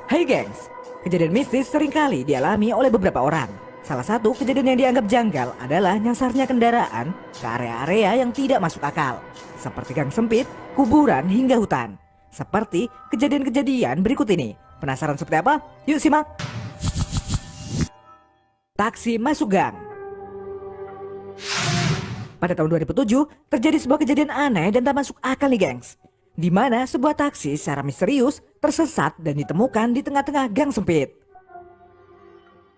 Hai gengs, kejadian mistis seringkali dialami oleh beberapa orang. Salah satu kejadian yang dianggap janggal adalah nyasarnya kendaraan ke area-area yang tidak masuk akal, seperti gang sempit, kuburan, hingga hutan. Seperti kejadian-kejadian berikut ini. Penasaran seperti apa? Yuk simak. Taksi masuk gang. Pada tahun 2007, terjadi sebuah kejadian aneh dan tak masuk akal nih gengs, di mana sebuah taksi secara misterius tersesat dan ditemukan di tengah-tengah gang sempit.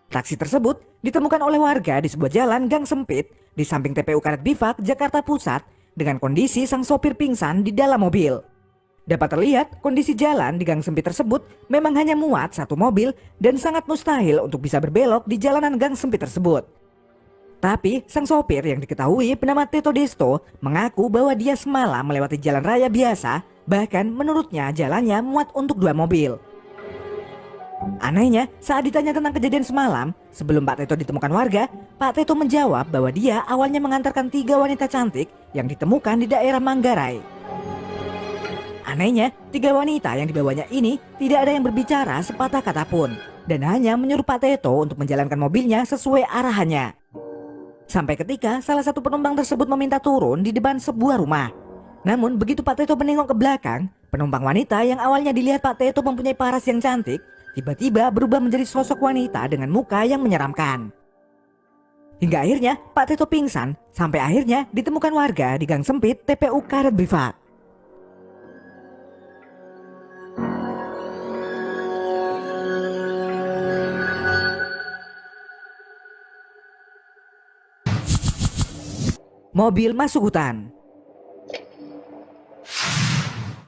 Taksi tersebut ditemukan oleh warga di sebuah jalan gang sempit di samping TPU Karet Bifak, Jakarta Pusat, dengan kondisi sang sopir pingsan di dalam mobil. Dapat terlihat kondisi jalan di gang sempit tersebut memang hanya muat satu mobil dan sangat mustahil untuk bisa berbelok di jalanan gang sempit tersebut. Tapi sang sopir yang diketahui bernama Teto Desto mengaku bahwa dia semalam melewati jalan raya biasa, bahkan menurutnya jalannya muat untuk 2 mobil. Anehnya, saat ditanya tentang kejadian semalam, sebelum Pak Teto ditemukan warga, Pak Teto menjawab bahwa dia awalnya mengantarkan 3 wanita cantik yang ditemukan di daerah Manggarai. Anehnya, 3 wanita yang dibawanya ini tidak ada yang berbicara sepatah kata pun, dan hanya menyuruh Pak Teto untuk menjalankan mobilnya sesuai arahannya. Sampai ketika salah satu penumpang tersebut meminta turun di depan sebuah rumah. Namun begitu Pak Teto menengok ke belakang, penumpang wanita yang awalnya dilihat Pak Teto mempunyai paras yang cantik, tiba-tiba berubah menjadi sosok wanita dengan muka yang menyeramkan. Hingga akhirnya Pak Teto pingsan, sampai akhirnya ditemukan warga di gang sempit TPU Karet Bifak. Mobil masuk hutan.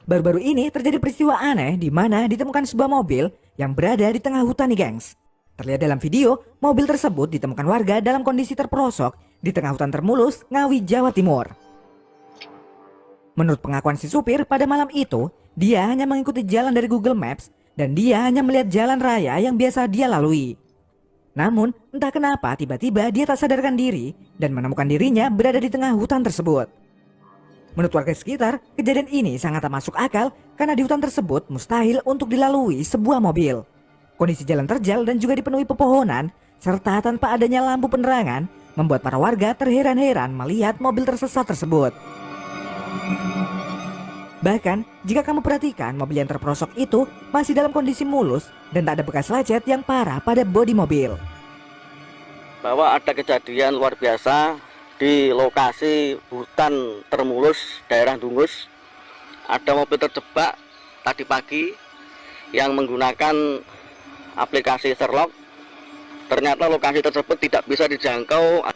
Baru-baru ini terjadi peristiwa aneh di mana ditemukan sebuah mobil yang berada di tengah hutan nih gengs. Terlihat dalam video, mobil tersebut ditemukan warga dalam kondisi terperosok di tengah hutan Termulus, Ngawi, Jawa Timur. Menurut pengakuan si supir pada malam itu, dia hanya mengikuti jalan dari Google Maps dan dia hanya melihat jalan raya yang biasa dia lalui. Namun, entah kenapa tiba-tiba dia tak sadarkan diri dan menemukan dirinya berada di tengah hutan tersebut. Menurut warga sekitar, kejadian ini sangat tak masuk akal karena di hutan tersebut mustahil untuk dilalui sebuah mobil. Kondisi jalan terjal dan juga dipenuhi pepohonan, serta tanpa adanya lampu penerangan, membuat para warga terheran-heran melihat mobil tersesat tersebut. Bahkan, jika kamu perhatikan mobil yang terperosok itu masih dalam kondisi mulus dan tak ada bekas lecet yang parah pada bodi mobil. Bahwa ada kejadian luar biasa di lokasi hutan Termulus, daerah Dungus. Ada mobil terjebak tadi pagi yang menggunakan aplikasi Sherlock. Ternyata lokasi tersebut tidak bisa dijangkau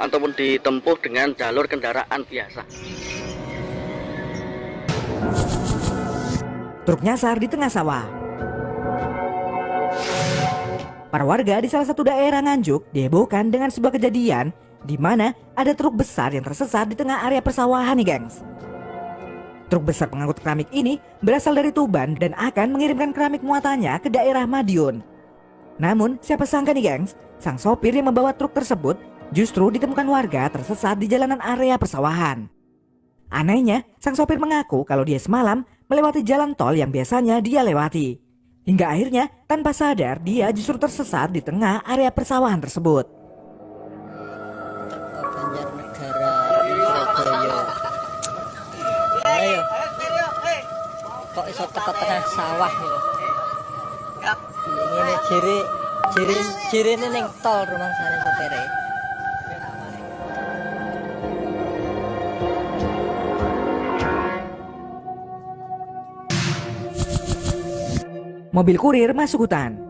ataupun ditempuh dengan jalur kendaraan biasa. Truk nyasar di tengah sawah. Para warga di salah satu daerah Nganjuk dihebohkan dengan sebuah kejadian di mana ada truk besar yang tersesat di tengah area persawahan nih gengs. Truk besar pengangkut keramik ini berasal dari Tuban dan akan mengirimkan keramik muatannya ke daerah Madiun. Namun siapa sangka nih gengs, sang sopir yang membawa truk tersebut justru ditemukan warga tersesat di jalanan area persawahan. Anehnya, sang sopir mengaku kalau dia semalam melewati jalan tol yang biasanya dia lewati. Hingga akhirnya tanpa sadar dia justru tersesat di tengah area persawahan tersebut. Banjarnegara, Surabaya. Ayo. Kok iso tengah sawah gitu. Ini ciri ini ning tol rumah sana sopere. Mobil kurir masuk hutan.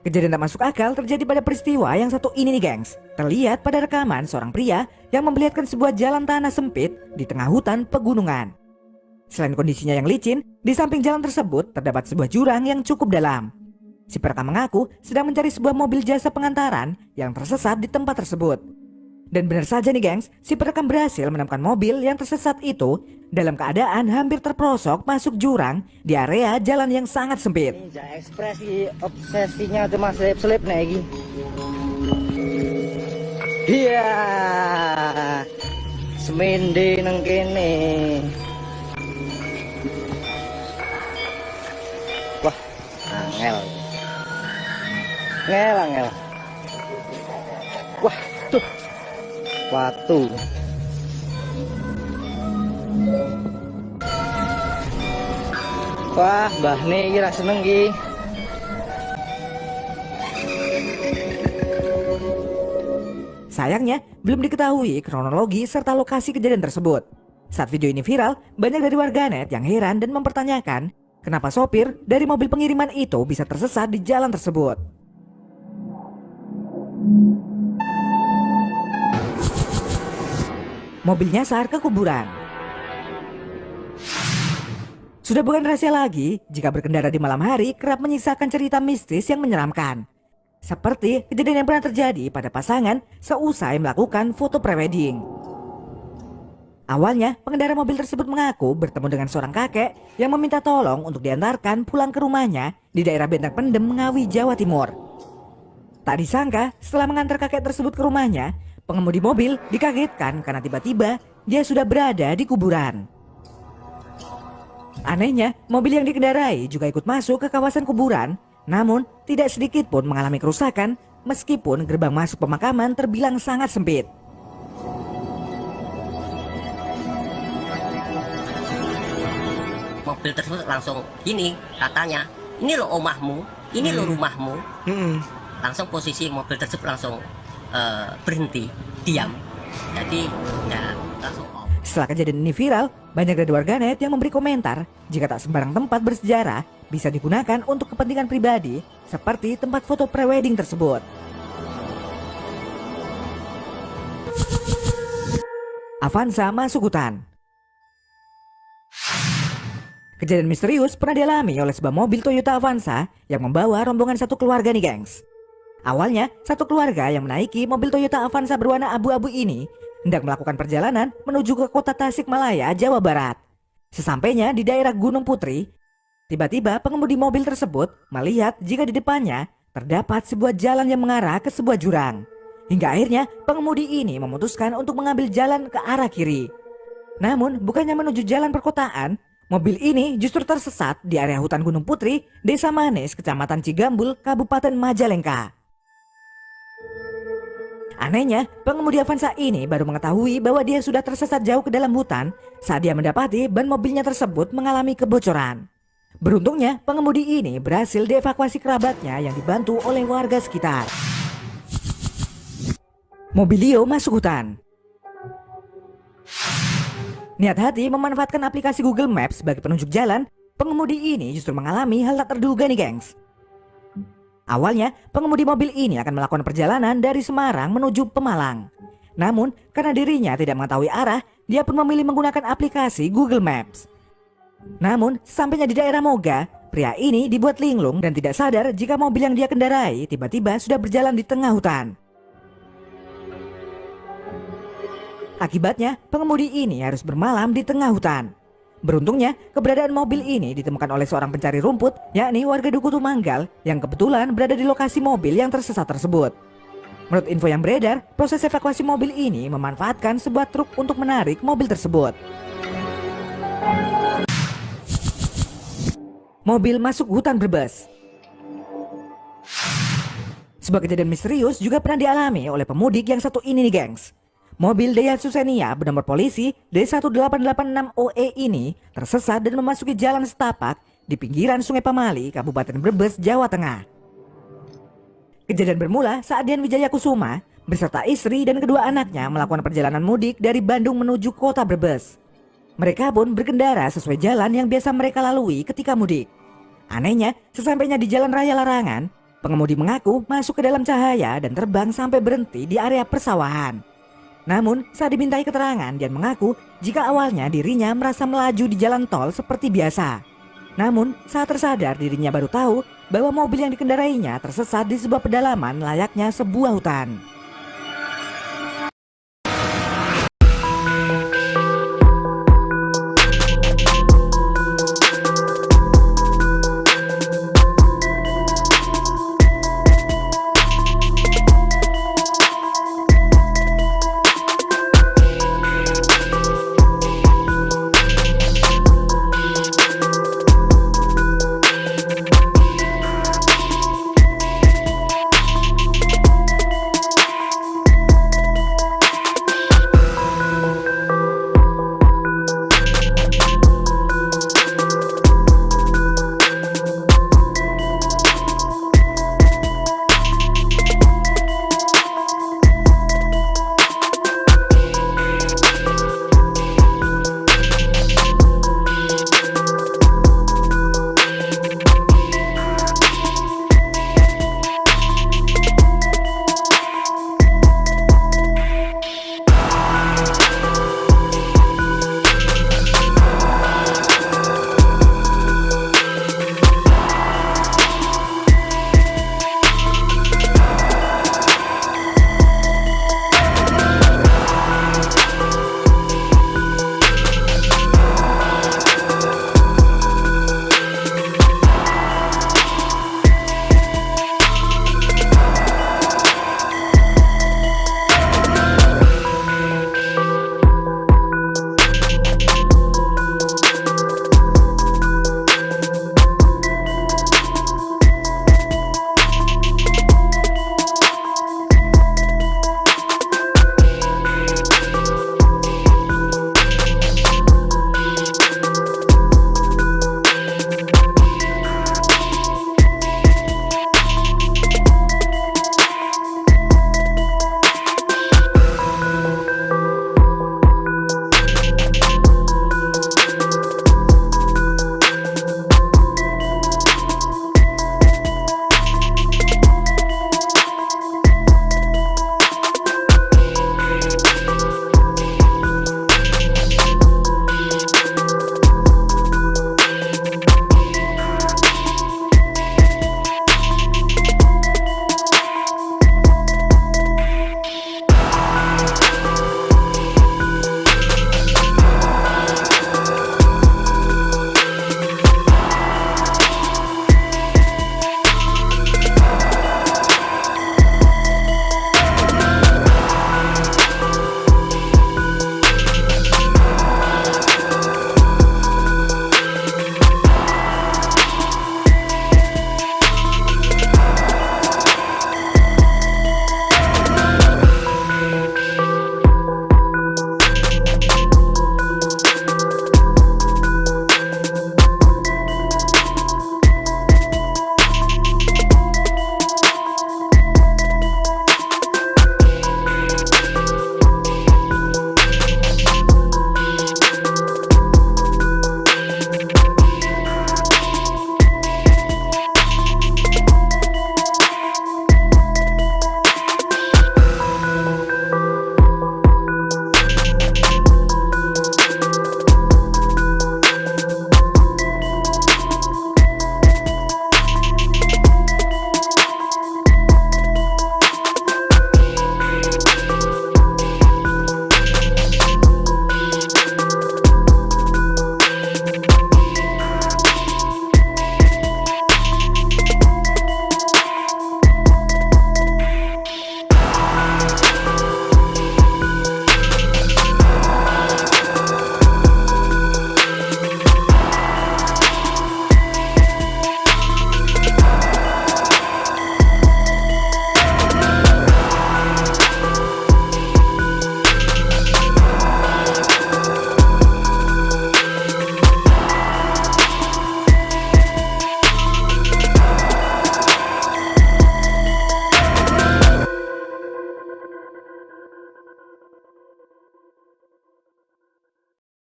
Kejadian tak masuk akal terjadi pada peristiwa yang satu ini nih gengs. Terlihat pada rekaman seorang pria yang memperlihatkan sebuah jalan tanah sempit di tengah hutan pegunungan. Selain kondisinya yang licin, di samping jalan tersebut terdapat sebuah jurang yang cukup dalam. Si perekam mengaku sedang mencari sebuah mobil jasa pengantaran yang tersesat di tempat tersebut. Dan benar saja nih gengs, si perekam berhasil menemukan mobil yang tersesat itu dalam keadaan hampir terperosok masuk jurang di area jalan yang sangat sempit. Ekspresi obsesinya tuh Mas selip nih iki. Iya. Semende nang kene. angel. Angel. Wah, tuh. Watu. Wah, Mbah nih iki ra seneng iki. Sayangnya, belum diketahui kronologi serta lokasi kejadian tersebut. Saat video ini viral, banyak dari warganet yang heran dan mempertanyakan kenapa sopir dari mobil pengiriman itu bisa tersesat di jalan tersebut. Mobil nyasar ke kuburan. Sudah bukan rahasia lagi jika berkendara di malam hari kerap menyisakan cerita mistis yang menyeramkan. Seperti kejadian yang pernah terjadi pada pasangan seusai melakukan foto prewedding. Awalnya, pengendara mobil tersebut mengaku bertemu dengan seorang kakek yang meminta tolong untuk diantarkan pulang ke rumahnya di daerah Benteng Pendem, Ngawi, Jawa Timur. Tak disangka, setelah mengantar kakek tersebut ke rumahnya, pengemudi mobil dikagetkan karena tiba-tiba dia sudah berada di kuburan. Anehnya, mobil yang dikendarai juga ikut masuk ke kawasan kuburan, namun tidak sedikit pun mengalami kerusakan meskipun gerbang masuk pemakaman terbilang sangat sempit. Mobil tersebut langsung ini katanya, ini lo omahmu, ini lo rumahmu. Langsung posisi mobil tersebut langsung berhenti, diam. Jadi ya langsung off. Setelah kejadian ini viral, banyak dari warganet yang memberi komentar jika tak sembarang tempat bersejarah bisa digunakan untuk kepentingan pribadi seperti tempat foto prewedding tersebut. Avanza masuk hutan. Kejadian misterius pernah dialami oleh sebuah mobil Toyota Avanza yang membawa rombongan satu keluarga nih gengs. Awalnya, satu keluarga yang menaiki mobil Toyota Avanza berwarna abu-abu ini hendak melakukan perjalanan menuju ke kota Tasikmalaya, Jawa Barat. Sesampainya di daerah Gunung Putri, tiba-tiba pengemudi mobil tersebut melihat jika di depannya terdapat sebuah jalan yang mengarah ke sebuah jurang. Hingga akhirnya pengemudi ini memutuskan untuk mengambil jalan ke arah kiri. Namun bukannya menuju jalan perkotaan, mobil ini justru tersesat di area hutan Gunung Putri, Desa Manis, Kecamatan Cigambul, Kabupaten Majalengka. Anehnya, pengemudi Avanza ini baru mengetahui bahwa dia sudah tersesat jauh ke dalam hutan saat dia mendapati ban mobilnya tersebut mengalami kebocoran. Beruntungnya, pengemudi ini berhasil dievakuasi kerabatnya yang dibantu oleh warga sekitar. Mobilio masuk hutan. Niat hati memanfaatkan aplikasi Google Maps sebagai penunjuk jalan, pengemudi ini justru mengalami hal tak terduga nih gengs. Awalnya, pengemudi mobil ini akan melakukan perjalanan dari Semarang menuju Pemalang. Namun, karena dirinya tidak mengetahui arah, dia pun memilih menggunakan aplikasi Google Maps. Namun, sampainya di daerah Moga, pria ini dibuat linglung dan tidak sadar jika mobil yang dia kendarai tiba-tiba sudah berjalan di tengah hutan. Akibatnya, pengemudi ini harus bermalam di tengah hutan. Beruntungnya, keberadaan mobil ini ditemukan oleh seorang pencari rumput, yakni warga Dukuh Tumanggal, yang kebetulan berada di lokasi mobil yang tersesat tersebut. Menurut info yang beredar, proses evakuasi mobil ini memanfaatkan sebuah truk untuk menarik mobil tersebut. Mobil masuk hutan Brebes. Sebuah kejadian misterius juga pernah dialami oleh pemudik yang satu ini nih gengs. Mobil Daihatsu Xenia bernomor polisi D1886OE ini tersesat dan memasuki jalan setapak di pinggiran Sungai Pamali, Kabupaten Brebes, Jawa Tengah. Kejadian bermula saat Dian Wijaya Kusuma beserta istri dan kedua anaknya melakukan perjalanan mudik dari Bandung menuju kota Brebes. Mereka pun berkendara sesuai jalan yang biasa mereka lalui ketika mudik. Anehnya, sesampainya di Jalan Raya Larangan, pengemudi mengaku masuk ke dalam cahaya dan terbang sampai berhenti di area persawahan. Namun saat dimintai keterangan, Dian mengaku jika awalnya dirinya merasa melaju di jalan tol seperti biasa. Namun saat tersadar dirinya baru tahu bahwa mobil yang dikendarainya tersesat di sebuah pedalaman layaknya sebuah hutan.